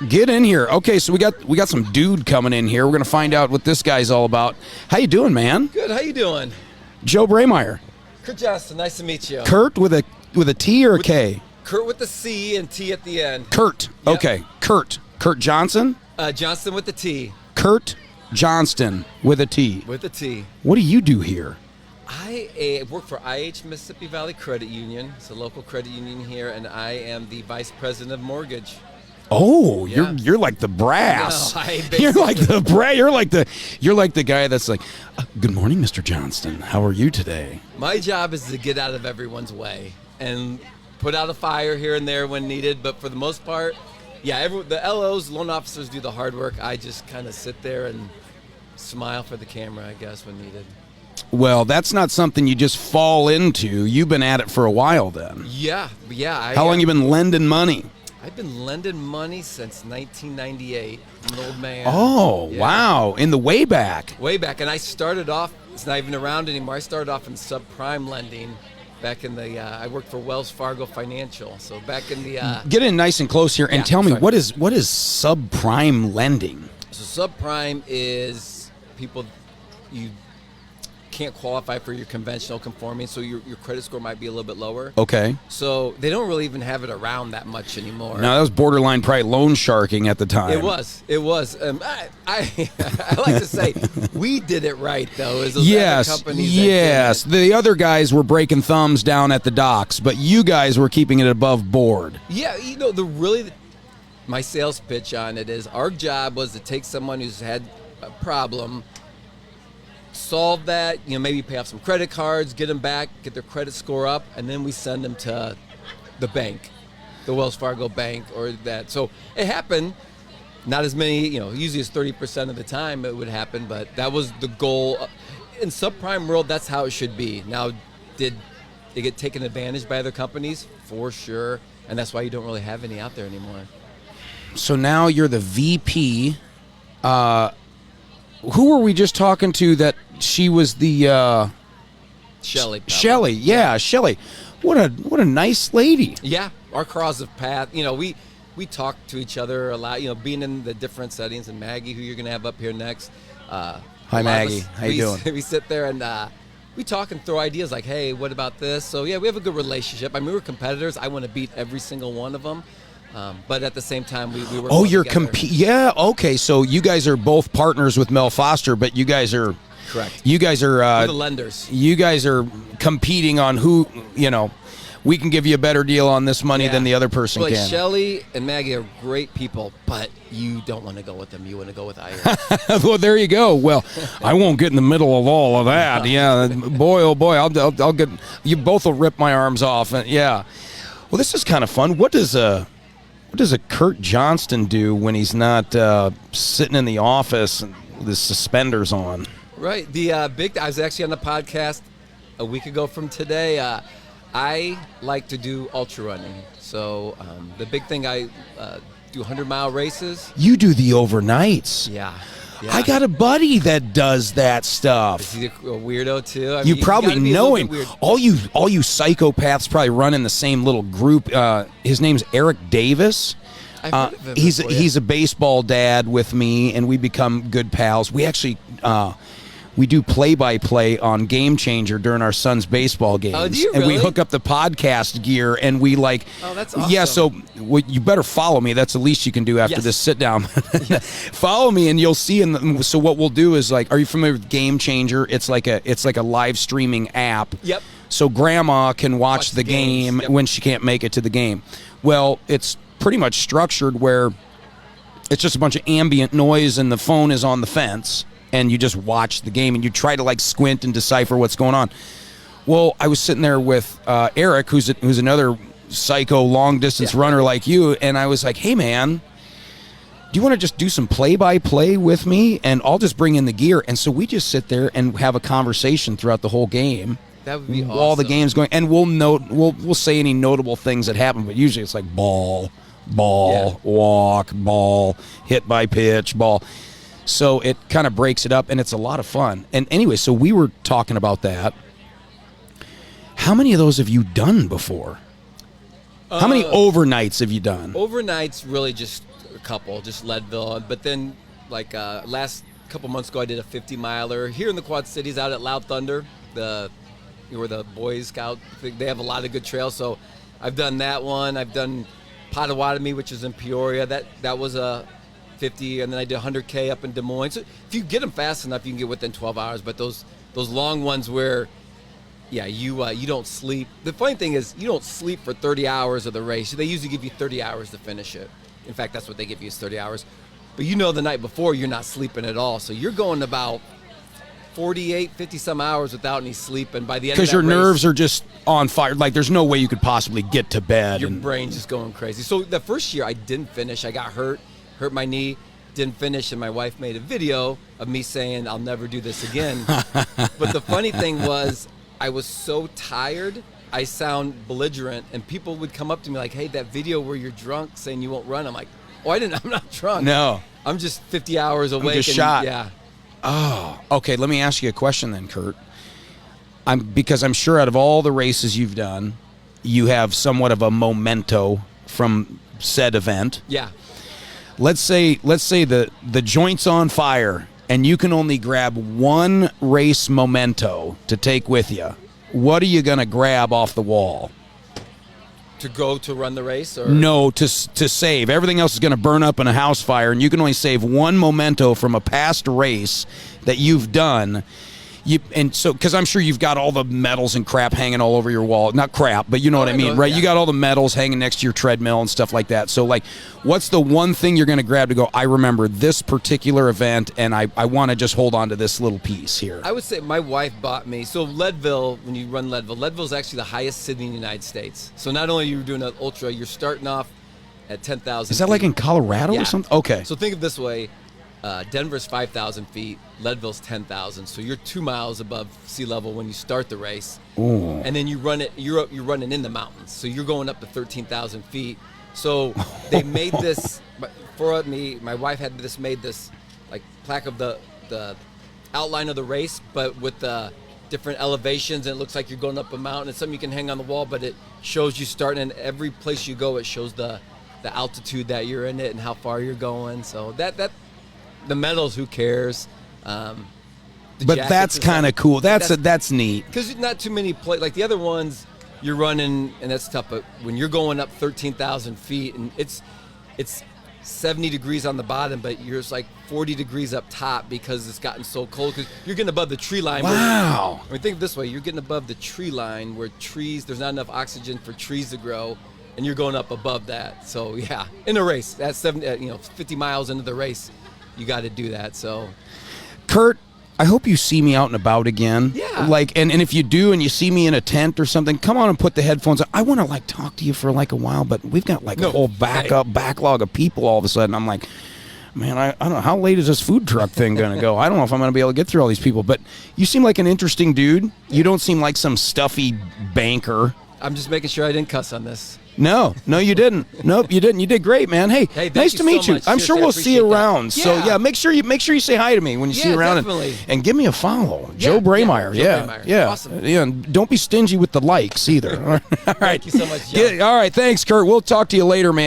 Get in here. Okay, so we got some dude coming in here. We're gonna find out what this guy's all about. How you doing, man? Good. How you doing? Joe Brammeier. Kurt Johnston. Nice to meet you. Kurt with a T or a K? Kurt with the C and T at the end. Kurt. Yep. Okay. Kurt. Kurt Johnson? Johnston with the T. Kurt Johnston with a T. With the T. What do you do here? I work for IH Mississippi Valley Credit Union. It's a local credit union here, and I am the vice president of mortgage. Oh, Yeah. you're like the brass. No, you're like the brass. You're like the guy that's like, good morning, Mr. Johnston. How are you today? My job is to get out of everyone's way and put out a fire here and there when needed, but for the most part, yeah, the LOs, loan officers do the hard work. I just kind of sit there and smile for the camera, I guess, when needed. Well, that's not something you just fall into. You've been at it for a while then. Yeah. How long you been lending money? I've been lending money since 1998. I'm an old man. Oh, Yeah. wow. In the way back. Way back. And I started off, it's not even around anymore. I started off in subprime lending back in the, I worked for Wells Fargo Financial. So back in the... Get in nice and close here and Yeah, tell me, sorry. what is subprime lending? So subprime is people you can't qualify for your conventional conforming, so your credit score might be a little bit lower. Okay. So they don't really even have it around that much anymore. No, that was borderline probably loan sharking at the time. It was. I like to say we did it right though. As those Yes, other companies yes. that didn't. The other guys were breaking thumbs down at the docks, but you guys were keeping it above board. Yeah, my sales pitch on it is our job was to take someone who's had a problem, solve that, maybe pay off some credit cards, get them back, get their credit score up, and then we send them to the bank, the Wells Fargo bank or that. So it happened. Not as many, usually it's 30% of the time it would happen, but that was the goal. In subprime world, that's how it should be. Now, did they get taken advantage by other companies? For sure. And that's why you don't really have any out there anymore. So now you're the VP. Who were we just talking to that she was the... Shelley. probably. Shelley, yeah, Shelley. What a nice lady. Yeah, our cross of path. We talk to each other a lot. Being in the different settings, and Maggie, who you're going to have up here next. Hi, Maggie. How you doing? We sit there and we talk and throw ideas like, "Hey, what about this?" So yeah, we have a good relationship. I mean, we're competitors. I want to beat every single one of them, but at the same time, we work. Oh, well you're together. Yeah, okay. So you guys are both partners with Mel Foster, but you guys are... Correct. You guys are... We're the lenders. You guys are competing on who, we can give you a better deal on this money than the other person Well, can. Shelley and Maggie are great people, but you don't want to go with them. You want to go with Ira. Well, there you go. Well, I won't get in the middle of all of that. Yeah, boy, oh boy, I'll get. You both will rip my arms off. Yeah. Well, this is kind of fun. What does a Kurt Johnston do when he's not sitting in the office with his suspenders on? Right. I was actually on the podcast a week ago from today. I like to do ultra running. So the big thing, I do 100-mile races. You do the overnights. Yeah. I got a buddy that does that stuff. Is he a weirdo too? I You mean, probably gotta be a know little him. bit weird. All you psychopaths probably run in the same little group. His name's Eric Davis. I've heard of him He's before, yeah. he's a baseball dad with me, and we become good pals. We actually we do play-by-play on Game Changer during our son's baseball games. Oh, do you And we really? hook up the podcast gear, and we like... Oh, that's awesome. Yeah, so you better follow me. That's the least you can do after Yes. this sit-down. Follow me, and you'll see. So what we'll do is, are you familiar with Game Changer? It's like a live streaming app. Yep. So grandma can watch the games, game yep. when she can't make it to the game. Well, it's pretty much structured where it's just a bunch of ambient noise and the phone is on the fence and you just watch the game and you try to squint and decipher what's going on. Well, I was sitting there with Eric, who's another psycho long distance runner like you, and I was like, "Hey man, do you want to just do some play-by-play with me, and I'll just bring in the gear?" And so we just sit there and have a conversation throughout the whole game. That would be awesome. While the game's going, and we'll say any notable things that happen, but usually it's like ball, walk, ball, hit by pitch, ball. So it kind of breaks it up, and it's a lot of fun. And anyway, so we were talking about that. How many of those have you done before? How many overnights have you done? Overnights really just a couple, just Leadville. But then, like last couple months ago, I did a 50-miler here in the Quad Cities out at Loud Thunder, where the Boy Scout thing. They have a lot of good trails. So I've done that one. I've done Potawatomi, which is in Peoria. That was a 50, and then I did 100K up in Des Moines. So if you get them fast enough, you can get within 12 hours. But those long ones where, yeah, you don't sleep. The funny thing is, you don't sleep for 30 hours of the race. They usually give you 30 hours to finish it. In fact, that's what they give you is 30 hours. But the night before, you're not sleeping at all. So you're going about 48, 50-some hours without any sleep. And by the end of that Because your race, nerves are just on fire. Like, there's no way you could possibly get to bed. your brain's just going crazy. So the first year, I didn't finish. I got hurt my knee, didn't finish, and my wife made a video of me saying, I'll never do this again. But the funny thing was, I was so tired, I sound belligerent, and people would come up to me like, hey, that video where you're drunk saying you won't run. I'm like, I'm not drunk. No. I'm just 50 hours awake. I'm just shot. Yeah. Oh, okay. Let me ask you a question then, Kurt. Because I'm sure out of all the races you've done, you have somewhat of a memento from said event. Yeah. Let's say the joint's on fire and you can only grab one race memento to take with you. What are you going to grab off the wall? To go to run the race? Or No, to save. Everything else is going to burn up in a house fire, and you can only save one memento from a past race that you've done. Because I'm sure you've got all the medals and crap hanging all over your wall. Not crap, but you know what I mean, right? Yeah. You got all the medals hanging next to your treadmill and stuff like that. So, like, what's the one thing you're going to grab to go, I remember this particular event, and I want to just hold on to this little piece here? I would say my wife bought me. So Leadville, when you run Leadville is actually the highest city in the United States. So not only are you doing an ultra, you're starting off at 10,000 Is that like in Colorado or something? Okay. So think of it this way. Denver's 5,000 feet, Leadville's 10,000. So you're 2 miles above sea level when you start the race. Ooh. And then you run it. You're running in the mountains, so you're going up to 13,000 feet. So they made this for me. My wife had made this like plaque of the outline of the race, but with the different elevations, and it looks like you're going up a mountain. It's something you can hang on the wall, but it shows you starting. And every place you go, it shows the altitude that you're in it and how far you're going. So that. The medals, who cares? But that's kind of cool. That's neat. Because not too many like the other ones, you're running, and that's tough. But when you're going up 13,000 feet, and it's 70 degrees on the bottom, but you're just like 40 degrees up top because it's gotten so cold. Because you're getting above the tree line. Wow. Think of it this way: you're getting above the tree line where there's not enough oxygen for trees to grow, and you're going up above that. So yeah, in a race, that's 50 miles into the race. You got to do that. So, Kurt, I hope you see me out and about again. Yeah. Like, and if you do, and you see me in a tent or something, come on and put the headphones on. I want to like talk to you for like a while, but we've got like a whole backlog of people all of a sudden. I'm like, man, I don't know, how late is this food truck thing going to go? I don't know if I'm going to be able to get through all these people, but you seem like an interesting dude. You don't seem like some stuffy banker. I'm just making sure I didn't cuss on this. No, you didn't. Nope, you didn't. You did great, man. Hey, nice to meet you. I'm sure we'll see you around. So yeah, make sure you say hi to me when you see you around, and give me a follow, Joe Brammeier. Yeah. Awesome. Yeah, and don't be stingy with the likes either. All right. Thank you so much, Joe. All right, thanks, Kurt. We'll talk to you later, man.